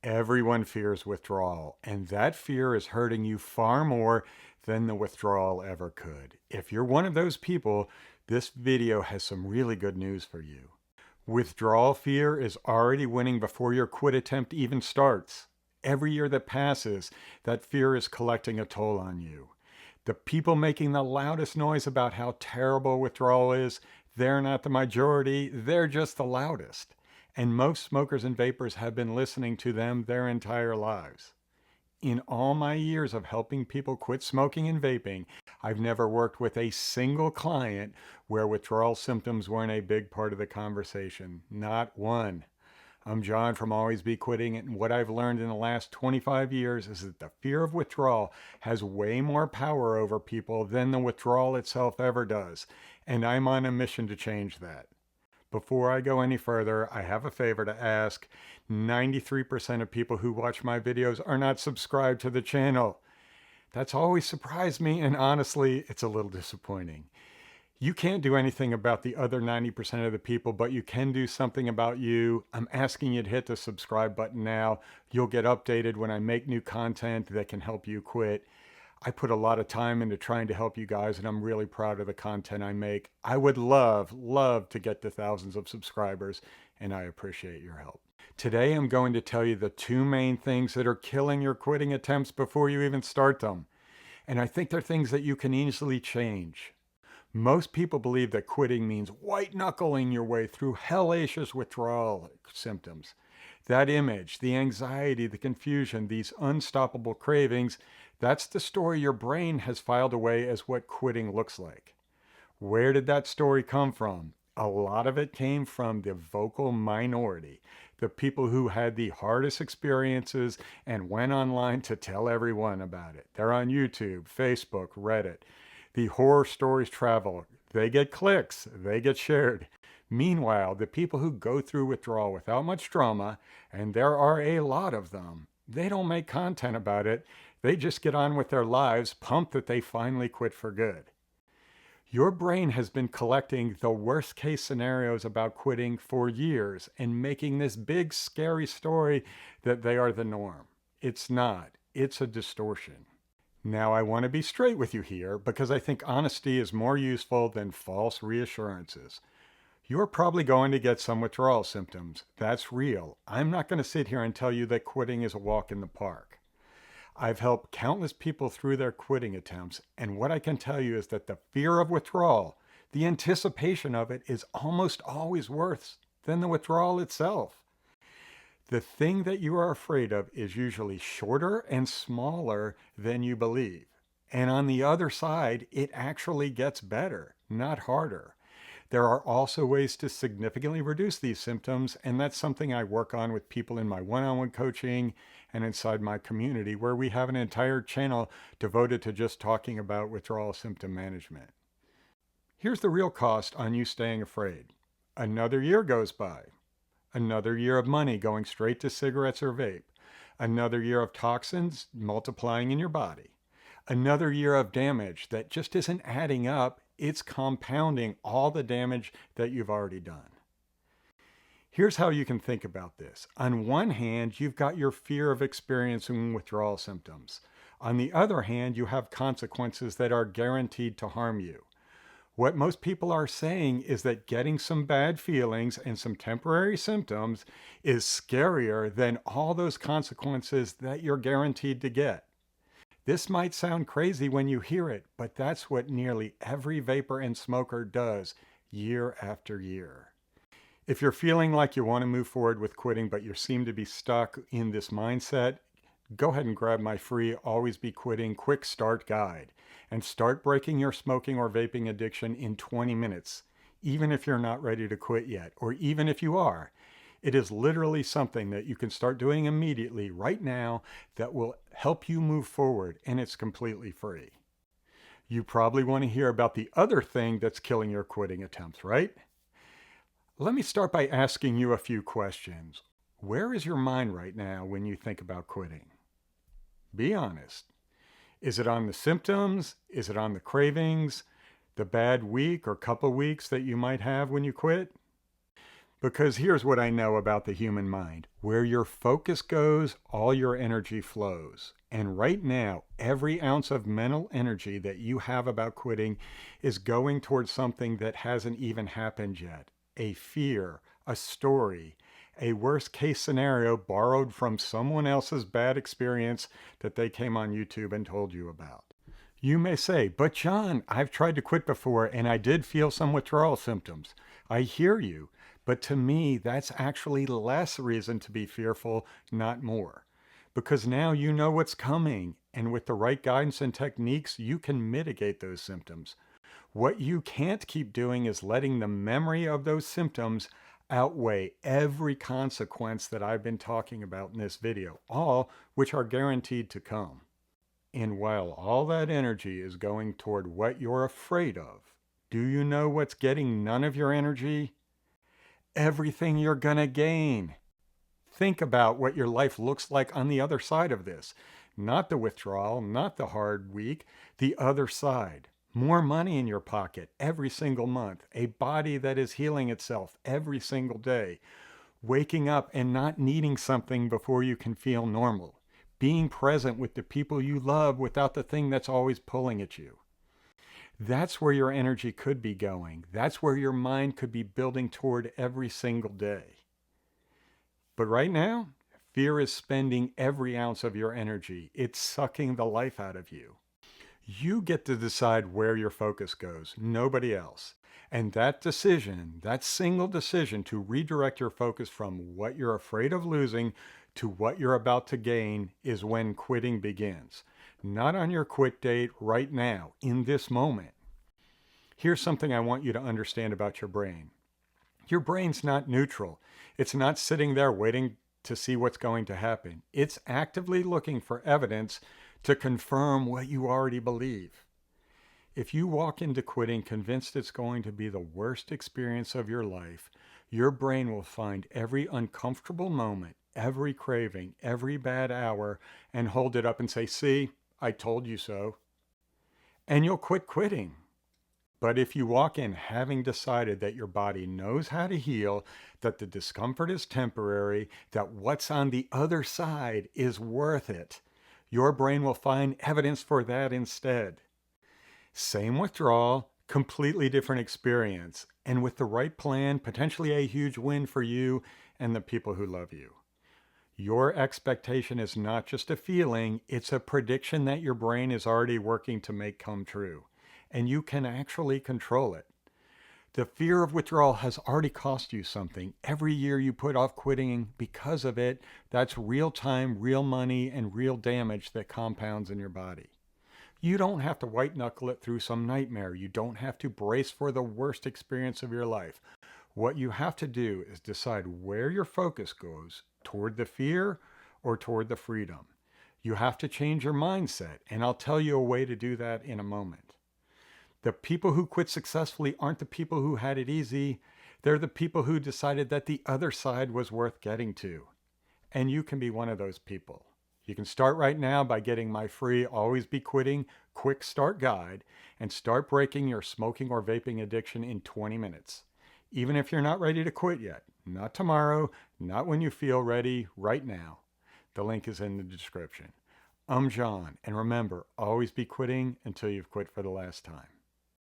Everyone fears withdrawal, and that fear is hurting you far more than the withdrawal ever could. If you're one of those people, this video has some really good news for you. Withdrawal fear is already winning before your quit attempt even starts. Every year that passes, that fear is collecting a toll on you. The people making the loudest noise about how terrible withdrawal is, they're not the majority, they're just the loudest. And most smokers and vapors have been listening to them their entire lives. In all my years of helping people quit smoking and vaping, I've never worked with a single client where withdrawal symptoms weren't a big part of the conversation. Not one. I'm John from Always Be Quitting, and what I've learned in the last 25 years is that the fear of withdrawal has way more power over people than the withdrawal itself ever does, and I'm on a mission to change that. Before I go any further, I have a favor to ask. 93% of people who watch my videos are not subscribed to the channel. That's always surprised me, and honestly, it's a little disappointing. You can't do anything about the other 90% of the people, but you can do something about you. I'm asking you to hit the subscribe button now. You'll get updated when I make new content that can help you quit. I put a lot of time into trying to help you guys, and I'm really proud of the content I make. I would love to get to thousands of subscribers, and I appreciate your help. Today, I'm going to tell you the two main things that are killing your quitting attempts before you even start them. And I think they're things that you can easily change. Most people believe that quitting means white knuckling your way through hellacious withdrawal symptoms. That image, the anxiety, the confusion, these unstoppable cravings, that's the story your brain has filed away as what quitting looks like. Where did that story come from? A lot of it came from the vocal minority, the people who had the hardest experiences and went online to tell everyone about it. They're on YouTube, Facebook, Reddit. The horror stories travel. They get clicks. They get shared. Meanwhile, the people who go through withdrawal without much drama, and there are a lot of them, they don't make content about it. They just get on with their lives, pumped that they finally quit for good. Your brain has been collecting the worst case scenarios about quitting for years and making this big scary story that they are the norm. It's not. It's a distortion. Now, I want to be straight with you here because I think honesty is more useful than false reassurances. You're probably going to get some withdrawal symptoms. That's real. I'm not going to sit here and tell you that quitting is a walk in the park. I've helped countless people through their quitting attempts, and what I can tell you is that the fear of withdrawal, the anticipation of it, is almost always worse than the withdrawal itself. The thing that you are afraid of is usually shorter and smaller than you believe. And on the other side, it actually gets better, not harder. There are also ways to significantly reduce these symptoms, and that's something I work on with people in my one-on-one coaching and inside my community, where we have an entire channel devoted to just talking about withdrawal symptom management. Here's the real cost on you staying afraid. Another year goes by. Another year of money going straight to cigarettes or vape. Another year of toxins multiplying in your body. Another year of damage that just isn't adding up. It's compounding all the damage that you've already done. Here's how you can think about this. On one hand, you've got your fear of experiencing withdrawal symptoms. On the other hand, you have consequences that are guaranteed to harm you. What most people are saying is that getting some bad feelings and some temporary symptoms is scarier than all those consequences that you're guaranteed to get. This might sound crazy when you hear it, but that's what nearly every vapor and smoker does year after year. If you're feeling like you want to move forward with quitting, but you seem to be stuck in this mindset, go ahead and grab my free Always Be Quitting Quick Start Guide and start breaking your smoking or vaping addiction in 20 minutes, even if you're not ready to quit yet, or even if you are. It is literally something that you can start doing immediately right now that will help you move forward, and it's completely free. You probably want to hear about the other thing that's killing your quitting attempts, right? Let me start by asking you a few questions. Where is your mind right now when you think about quitting? Be honest. Is it on the symptoms? Is it on the cravings? The bad week or couple weeks that you might have when you quit? Because here's what I know about the human mind. Where your focus goes, all your energy flows. And right now, every ounce of mental energy that you have about quitting is going towards something that hasn't even happened yet. A fear, a story, a worst case scenario borrowed from someone else's bad experience that they came on YouTube and told you about. You may say, but John, I've tried to quit before and I did feel some withdrawal symptoms. I hear you, but to me, that's actually less reason to be fearful, not more. Because now you know what's coming, and with the right guidance and techniques, you can mitigate those symptoms. What you can't keep doing is letting the memory of those symptoms outweigh every consequence that I've been talking about in this video, all which are guaranteed to come. And while all that energy is going toward what you're afraid of, do you know what's getting none of your energy? Everything you're gonna gain. Think about what your life looks like on the other side of this. Not the withdrawal, not the hard week, the other side. More money in your pocket every single month, a body that is healing itself every single day, waking up and not needing something before you can feel normal, being present with the people you love without the thing that's always pulling at you. That's where your energy could be going. That's where your mind could be building toward every single day. But right now, fear is spending every ounce of your energy. It's sucking the life out of you. You get to decide where your focus goes, nobody else. And that decision, that single decision to redirect your focus from what you're afraid of losing to what you're about to gain is when quitting begins. Not on your quit date right now, in this moment. Here's something I want you to understand about your brain. Your brain's not neutral. It's not sitting there waiting to see what's going to happen. It's actively looking for evidence to confirm what you already believe. If you walk into quitting convinced it's going to be the worst experience of your life, your brain will find every uncomfortable moment, every craving, every bad hour, and hold it up and say, see, I told you so. And you'll quit quitting. But if you walk in having decided that your body knows how to heal, that the discomfort is temporary, that what's on the other side is worth it, your brain will find evidence for that instead. Same withdrawal, completely different experience, and with the right plan, potentially a huge win for you and the people who love you. Your expectation is not just a feeling, it's a prediction that your brain is already working to make come true. And you can actually control it. The fear of withdrawal has already cost you something. Every year you put off quitting because of it, that's real time, real money, and real damage that compounds in your body. You don't have to white knuckle it through some nightmare. You don't have to brace for the worst experience of your life. What you have to do is decide where your focus goes, toward the fear or toward the freedom. You have to change your mindset, and I'll tell you a way to do that in a moment. The people who quit successfully aren't the people who had it easy. They're the people who decided that the other side was worth getting to. And you can be one of those people. You can start right now by getting my free Always Be Quitting Quick Start Guide and start breaking your smoking or vaping addiction in 20 minutes. Even if you're not ready to quit yet. Not tomorrow, not when you feel ready, right now. The link is in the description. I'm John, and remember, always be quitting until you've quit for the last time.